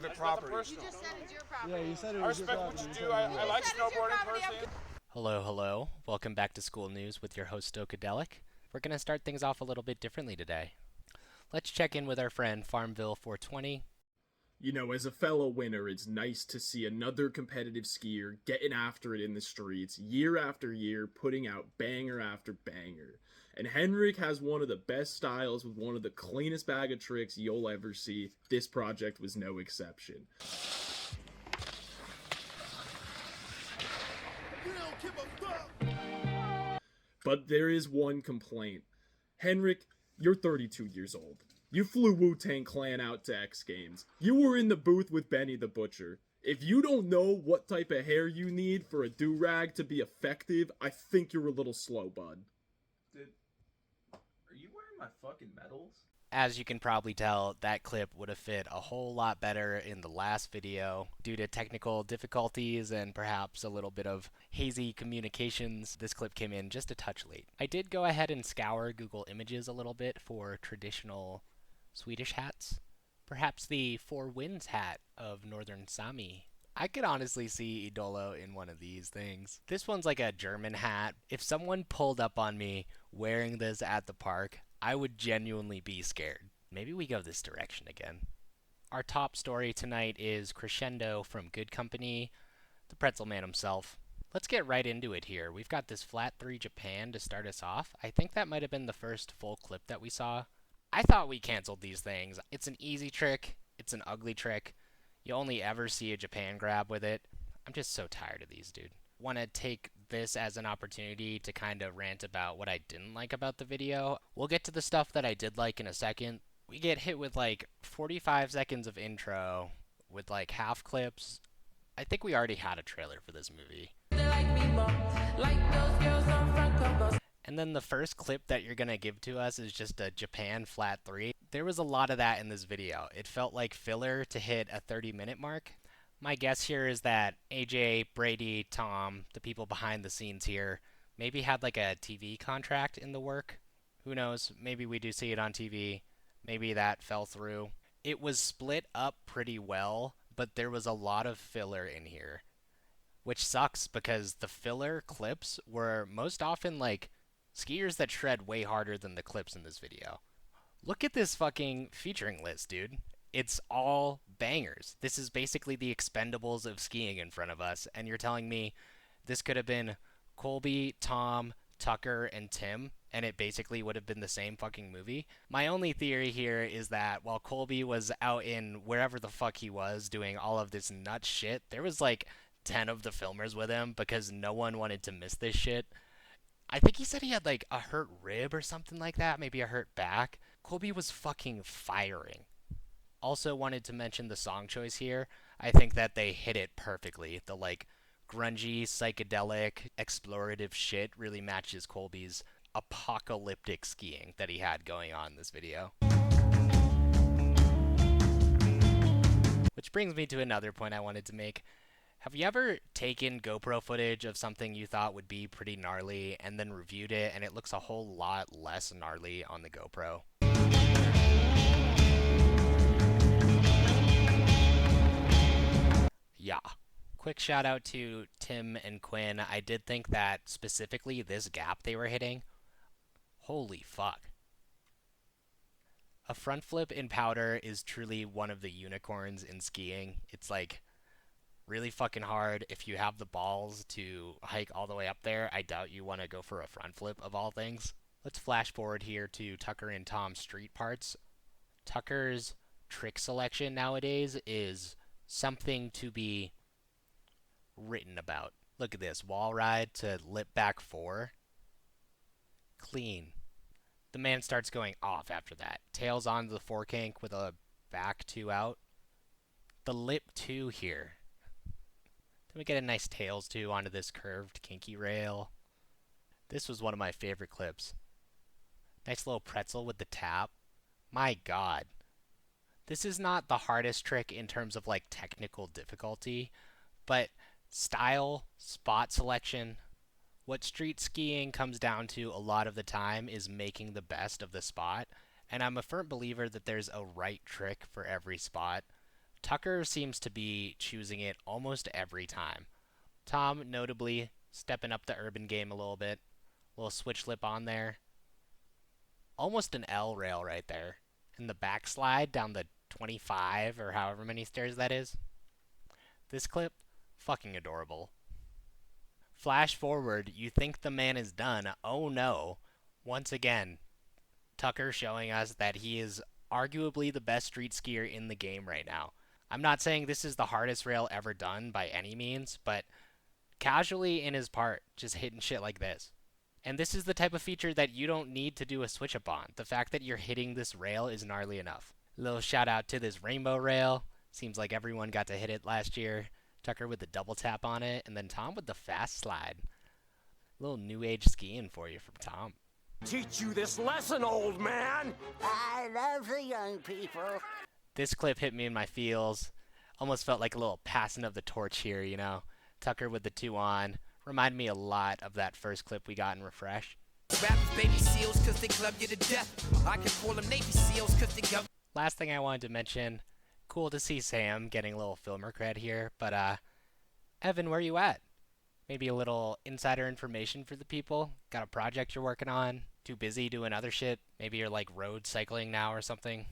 private property. You just said it's your property. Yeah, you said it I was your respect property. what you do. I like snowboarding personally. Hello, hello. Welcome back to School News with your host, Stokadelic. We're going to start things off a little bit differently today. Let's check in with our friend Farmville 420. You know, as a fellow winner, it's nice to see another competitive skier getting after it in the streets, year after year, putting out banger after banger. And Henrik has one of the best styles with one of the cleanest bag of tricks you'll ever see. This project was no exception. But there is one complaint. Henrik, you're 32 years old. You flew Wu-Tang Clan out to X Games. You were in the booth with Benny the Butcher. If you don't know what type of hair you need for a do-rag to be effective, I think you're a little slow, bud. Dude, are you wearing my fucking medals? As you can probably tell, that clip would have fit a whole lot better in the last video. Due to technical difficulties and perhaps a little bit of hazy communications, this clip came in just a touch late. I did go ahead and scour Google Images a little bit for traditional Swedish hats. Perhaps the Four Winds hat of Northern Sami. I could honestly see Idolo in one of these things. This one's like a German hat. If someone pulled up on me wearing this at the park, I would genuinely be scared. Maybe we go this direction again. Our top story tonight is Crescendo from Good Company, the pretzel man himself. Let's get right into it here. We've got this flat 3 Japan to start us off. I think that might have been the first full clip that we saw. I thought we canceled these things. It's an easy trick. It's an ugly trick. You only ever see a Japan grab with it. I'm just so tired of these, dude. Want to take this as an opportunity to kind of rant about what I didn't like about the video. We'll get to the stuff that I did like in a second. We get hit with like 45 seconds of intro with like half clips. I think we already had a trailer for this movie. And then the first clip that you're going to give to us is just a Japan flat 3. There was a lot of that in this video. It felt like filler to hit a 30-minute mark. My guess here is that AJ, Brady, Tom, the people behind the scenes here, maybe had like a TV contract in the work. Who knows? Maybe we do see it on TV. Maybe that fell through. It was split up pretty well, but there was a lot of filler in here, which sucks because the filler clips were most often like skiers that shred way harder than the clips in this video. Look at this fucking featuring list, dude. It's all bangers. This is basically the Expendables of skiing in front of us, and you're telling me this could have been Colby, Tom, Tucker, and Tim, and it basically would have been the same fucking movie? My only theory here is that while Colby was out in wherever the fuck he was doing all of this nut shit, there was like 10 of the filmers with him because no one wanted to miss this shit. I think he said he had like a hurt rib or something like that, maybe a hurt back. Colby was fucking firing. Also wanted to mention the song choice here. I think that they hit it perfectly. The like grungy, psychedelic, explorative shit really matches Colby's apocalyptic skiing that he had going on in this video. Which brings me to another point I wanted to make. Have you ever taken GoPro footage of something you thought would be pretty gnarly and then reviewed it and it looks a whole lot less gnarly on the GoPro? Yeah. Quick shout out to Tim and Quinn. I did think that specifically this gap they were hitting, holy fuck. A front flip in powder is truly one of the unicorns in skiing. It's like really fucking hard. If you have the balls to hike all the way up there, I doubt you want to go for a front flip of all things. Let's flash forward here to Tucker and Tom's street parts. Tucker's trick selection nowadays is something to be written about. Look at this. Wall ride to lip back 4. Clean. The man starts going off after that. Tails onto the forekank with a back 2 out. The lip 2 here. Then we get a nice tails 2 onto this curved kinky rail. This was one of my favorite clips. Nice little pretzel with the tap. My god. This is not the hardest trick in terms of like technical difficulty, but style, spot selection, what street skiing comes down to a lot of the time is making the best of the spot, and I'm a firm believer that there's a right trick for every spot. Tucker seems to be choosing it almost every time. Tom, notably, stepping up the urban game a little bit. Little switch lip on there. Almost an L rail right there. And the backslide down the 25 or however many stairs that is. This clip, fucking adorable. Flash forward, you think the man is done. Oh no. Once again, Tucker showing us that he is arguably the best street skier in the game right now. I'm not saying this is the hardest rail ever done by any means, but casually in his part, just hitting shit like this. And this is the type of feature that you don't need to do a switch up on. The fact that you're hitting this rail is gnarly enough. Little shout out to this rainbow rail. Seems like everyone got to hit it last year. Tucker with the double tap on it, and then Tom with the fast slide. A little new age skiing for you from Tom. Teach you this lesson, old man! I love the young people. This clip hit me in my feels. Almost felt like a little passing of the torch here, you know. Tucker with the 2 on. Reminded me a lot of that first clip we got in Refresh. Rappers baby seals cause they club you to death. I can call them Navy seals cause they go. Last thing I wanted to mention, cool to see Sam getting a little filmer cred here, but Evan, where you at? Maybe a little insider information for the people? Got a project you're working on? Too busy doing other shit? Maybe you're like road cycling now or something?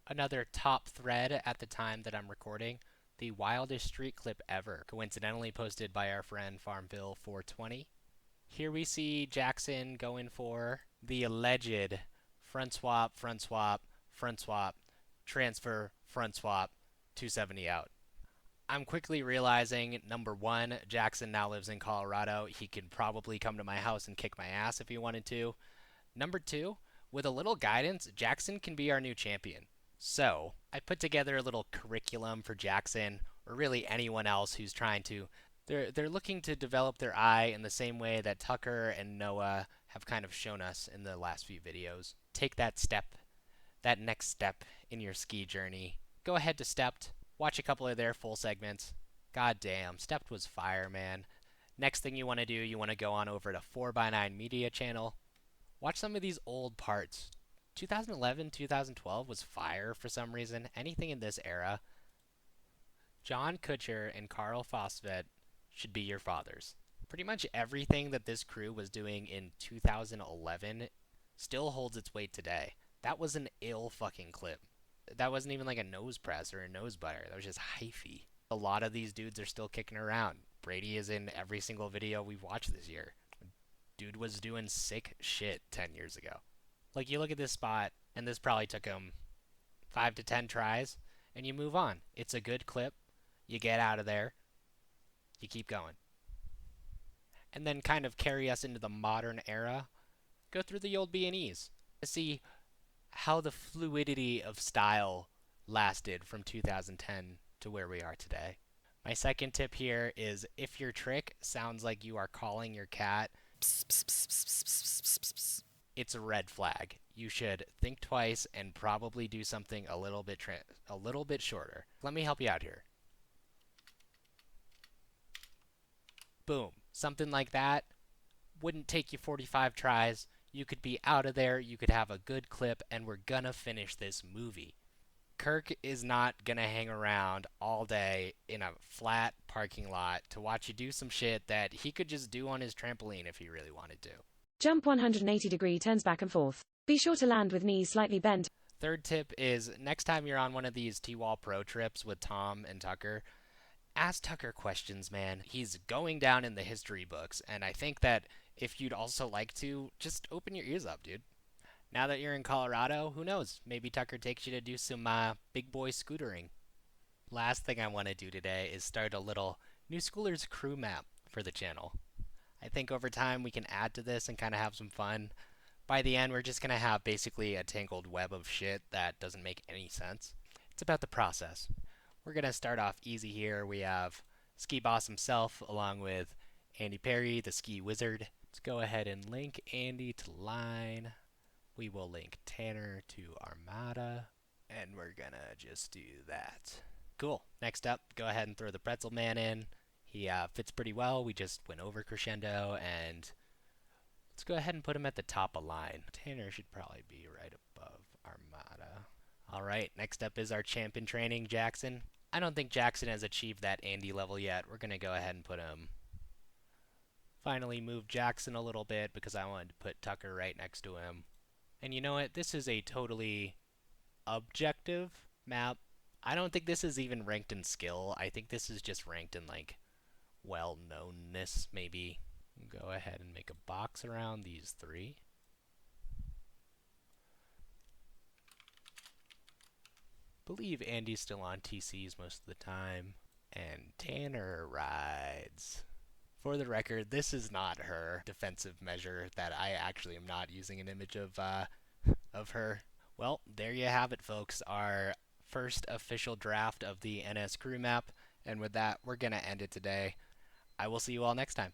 Another top thread at the time that I'm recording, the wildest street clip ever, coincidentally posted by our friend Farmville420. Here we see Jackson going for the alleged front swap, front swap, front swap, transfer, front swap, 270 out. I'm quickly realizing, number one, Jackson now lives in Colorado. He could probably come to my house and kick my ass if he wanted to. Number two, with a little guidance, Jackson can be our new champion. So, I put together a little curriculum for Jackson, or really anyone else who's trying to. They're looking to develop their eye in the same way that Tucker and Noah have kind of shown us in the last few videos. Take that step, that next step in your ski journey. Go ahead to Stepped. Watch a couple of their full segments. God damn, Stepped was fire, man. Next thing you want to do, you want to go on over to 4x9 Media channel. Watch some of these old parts. 2011, 2012 was fire for some reason. Anything in this era. John Kutcher and Carl Fosvet should be your fathers. Pretty much everything that this crew was doing in 2011 still holds its weight today. That was an ill fucking clip. That wasn't even like a nose press or a nose butter. That was just hyphy. A lot of these dudes are still kicking around. Brady is in every single video we've watched this year. Dude was doing sick shit 10 years ago. Like, you look at this spot, and this probably took him 5 to 10 tries, and you move on. It's a good clip. You get out of there. You keep going. And then kind of carry us into the modern era. Go through the old B&Es to see how the fluidity of style lasted from 2010 to where we are today. My second tip here is if your trick sounds like you are calling your cat, it's a red flag. You should think twice and probably do something a little bit shorter. Let me help you out here. Boom. Something like that wouldn't take you 45 tries. You could be out of there, you could have a good clip, and we're gonna finish this movie. Kirk is not gonna hang around all day in a flat parking lot to watch you do some shit that he could just do on his trampoline if he really wanted to. Jump 180-degree turns back and forth. Be sure to land with knees slightly bent. Third tip is next time you're on one of these T-Wall Pro trips with Tom and Tucker, ask Tucker questions, man. He's going down in the history books, and I think that if you'd also like to, just open your ears up, dude. Now that you're in Colorado, who knows? Maybe Tucker takes you to do some big boy scootering. Last thing I want to do today is start a little New Schoolers crew map for the channel. I think over time we can add to this and kind of have some fun. By the end, we're just going to have basically a tangled web of shit that doesn't make any sense. It's about the process. We're going to start off easy here. We have Ski Boss himself along with Andy Perry, the ski wizard. Let's go ahead and link Andy to Line. We will link Tanner to Armada. And we're going to just do that. Cool. Next up, go ahead and throw the Pretzel Man in. He fits pretty well. We just went over Crescendo, and let's go ahead and put him at the top of Line. Tanner should probably be right above Armada. All right, next up is our champ in training, Jackson. I don't think Jackson has achieved that Andy level yet. We're going to go ahead and put him. Finally move Jackson a little bit because I wanted to put Tucker right next to him. And you know what? This is a totally objective map. I don't think this is even ranked in skill. I think this is just ranked in like well-knownness, maybe. Go ahead and make a box around these three. Believe Andy's still on TCs most of the time. And Tanner rides. For the record, this is not her defensive measure that I actually am not using an image of her. Well, there you have it, folks. Our first official draft of the NS crew map. And with that, we're going to end it today. I will see you all next time.